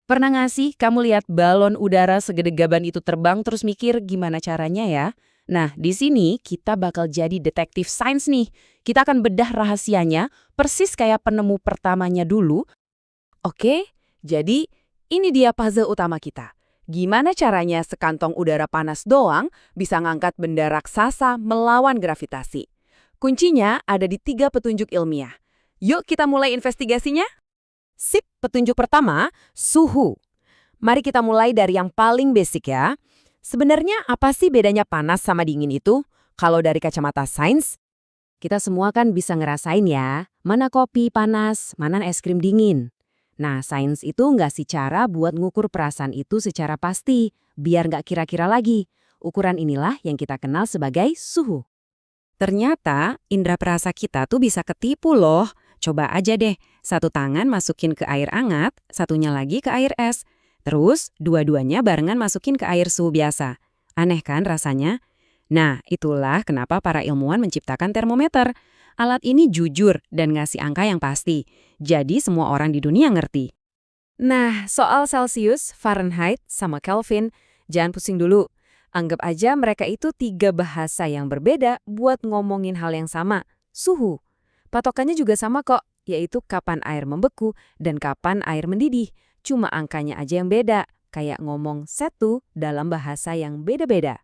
Pernah nggak sih kamu lihat balon udara segede gaban itu terbang terus mikir gimana caranya ya? Nah, di sini kita bakal jadi detektif sains nih. Kita akan bedah rahasianya persis kayak penemu pertamanya dulu. Oke, jadi ini dia puzzle utama kita. Gimana caranya sekantong udara panas doang bisa ngangkat benda raksasa melawan gravitasi? Kuncinya ada di 3 petunjuk ilmiah. Yuk kita mulai investigasinya. Sip, petunjuk pertama, suhu. Mari kita mulai dari yang paling basic ya. Sebenarnya apa sih bedanya panas sama dingin itu? Kalau dari kacamata sains, Kita semua kan bisa ngerasain ya, mana kopi panas, mana es krim dingin. Nah, sains itu nggak sih cara buat ngukur perasaan itu secara pasti, biar nggak kira-kira lagi. Ukuran inilah yang kita kenal sebagai suhu. ternyata indera perasa kita tuh bisa ketipu loh. Coba aja deh, satu tangan masukin ke air hangat, satunya lagi ke air es. Terus, dua-duanya barengan masukin ke air suhu biasa. Aneh kan rasanya? Nah, itulah kenapa para ilmuwan menciptakan termometer. Alat ini jujur dan ngasih angka yang pasti. Jadi semua orang di dunia ngerti. Nah, soal Celsius, Fahrenheit, sama Kelvin, jangan pusing dulu. Anggap aja mereka itu 3 bahasa yang berbeda buat ngomongin hal yang sama, suhu. Patokannya juga sama kok, yaitu kapan air membeku dan kapan air mendidih. Cuma angkanya aja yang beda, kayak ngomong satu dalam bahasa yang beda-beda.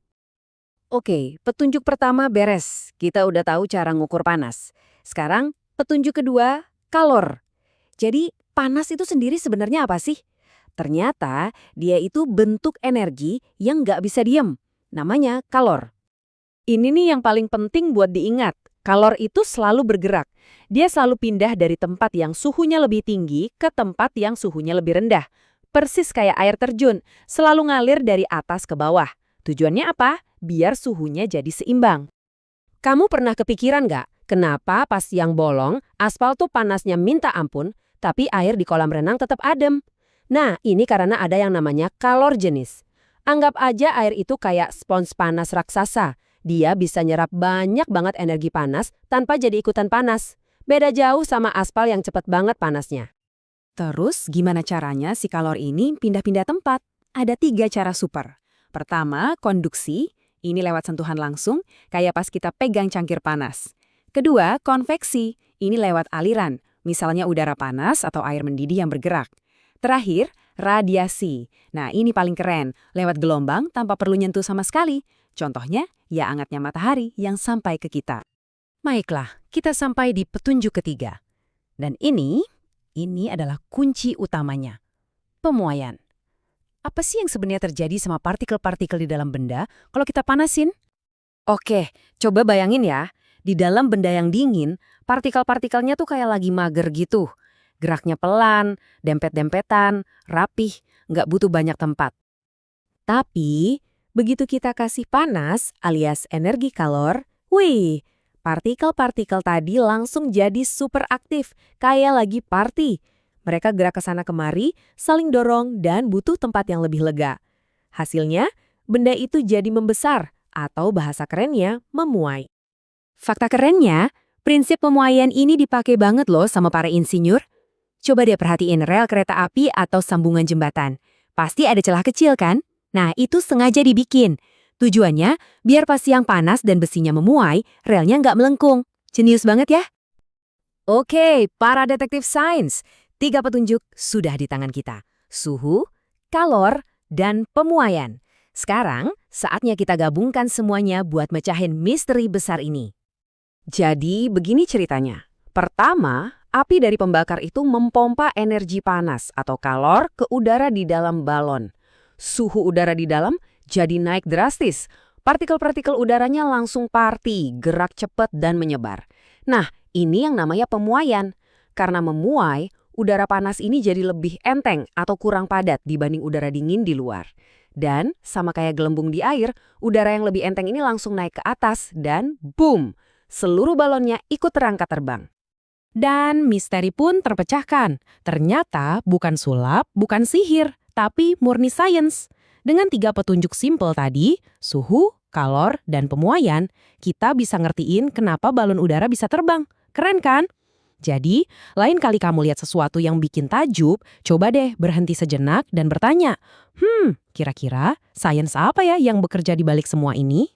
Oke, petunjuk pertama beres. Kita udah tahu cara ngukur panas. Sekarang, petunjuk kedua, kalor. Jadi, panas itu sendiri sebenarnya apa sih? Ternyata, dia itu bentuk energi yang nggak bisa diem. Namanya kalor. Ini nih yang paling penting buat diingat. Kalor itu selalu bergerak. Dia selalu pindah dari tempat yang suhunya lebih tinggi ke tempat yang suhunya lebih rendah. Persis kayak air terjun, selalu ngalir dari atas ke bawah. Tujuannya apa? Biar suhunya jadi seimbang. Kamu pernah kepikiran nggak, kenapa pas siang bolong, aspal tuh panasnya minta ampun, tapi air di kolam renang tetap adem? Nah, ini karena ada yang namanya kalor jenis. Anggap aja air itu kayak spons panas raksasa. Dia bisa nyerap banyak banget energi panas tanpa jadi ikutan panas. Beda jauh sama aspal yang cepet banget panasnya. Terus, gimana caranya si kalor ini pindah-pindah tempat? Ada 3 cara super. Pertama, konduksi. Ini lewat sentuhan langsung, kayak pas kita pegang cangkir panas. Kedua, konveksi. Ini lewat aliran, misalnya udara panas atau air mendidih yang bergerak. Terakhir, radiasi. Nah, ini paling keren, lewat gelombang tanpa perlu nyentuh sama sekali. Contohnya, ya hangatnya matahari yang sampai ke kita. Baiklah, kita sampai di petunjuk ketiga. Dan ini adalah kunci utamanya. Pemuaian. Apa sih yang sebenarnya terjadi sama partikel-partikel di dalam benda kalau kita panasin? Oke, coba bayangin ya. Di dalam benda yang dingin, partikel-partikelnya tuh kayak lagi mager gitu. Geraknya pelan, dempet-dempetan, rapih, nggak butuh banyak tempat. Tapi, begitu kita kasih panas alias energi kalor, wih, partikel-partikel tadi langsung jadi super aktif, kayak lagi party. Mereka gerak ke sana kemari, saling dorong, dan butuh tempat yang lebih lega. Hasilnya, benda itu jadi membesar, atau bahasa kerennya, memuai. Fakta kerennya, prinsip pemuaian ini dipakai banget loh sama para insinyur. Coba deh perhatiin rel kereta api atau sambungan jembatan. Pasti ada celah kecil kan? Nah, itu sengaja dibikin. Tujuannya, biar pas siang panas dan besinya memuai, relnya nggak melengkung. Jenius banget ya? Oke, para detektif sains. 3 petunjuk sudah di tangan kita. Suhu, kalor, dan pemuaian. Sekarang, saatnya kita gabungkan semuanya buat mecahin misteri besar ini. Jadi, begini ceritanya. Pertama, api dari pembakar itu mempompa energi panas atau kalor ke udara di dalam balon. Suhu udara di dalam jadi naik drastis. Partikel-partikel udaranya langsung party, gerak cepat dan menyebar. Nah, ini yang namanya pemuaian. Karena memuai, udara panas ini jadi lebih enteng atau kurang padat dibanding udara dingin di luar. Dan sama kayak gelembung di air, udara yang lebih enteng ini langsung naik ke atas dan boom, seluruh balonnya ikut terangkat terbang. Dan misteri pun terpecahkan. Ternyata bukan sulap, bukan sihir, tapi murni sains. Dengan 3 petunjuk simpel tadi, suhu, kalor, dan pemuaian, kita bisa ngertiin kenapa balon udara bisa terbang. Keren kan? Jadi, lain kali kamu lihat sesuatu yang bikin takjub, coba deh berhenti sejenak dan bertanya, kira-kira sains apa ya yang bekerja di balik semua ini?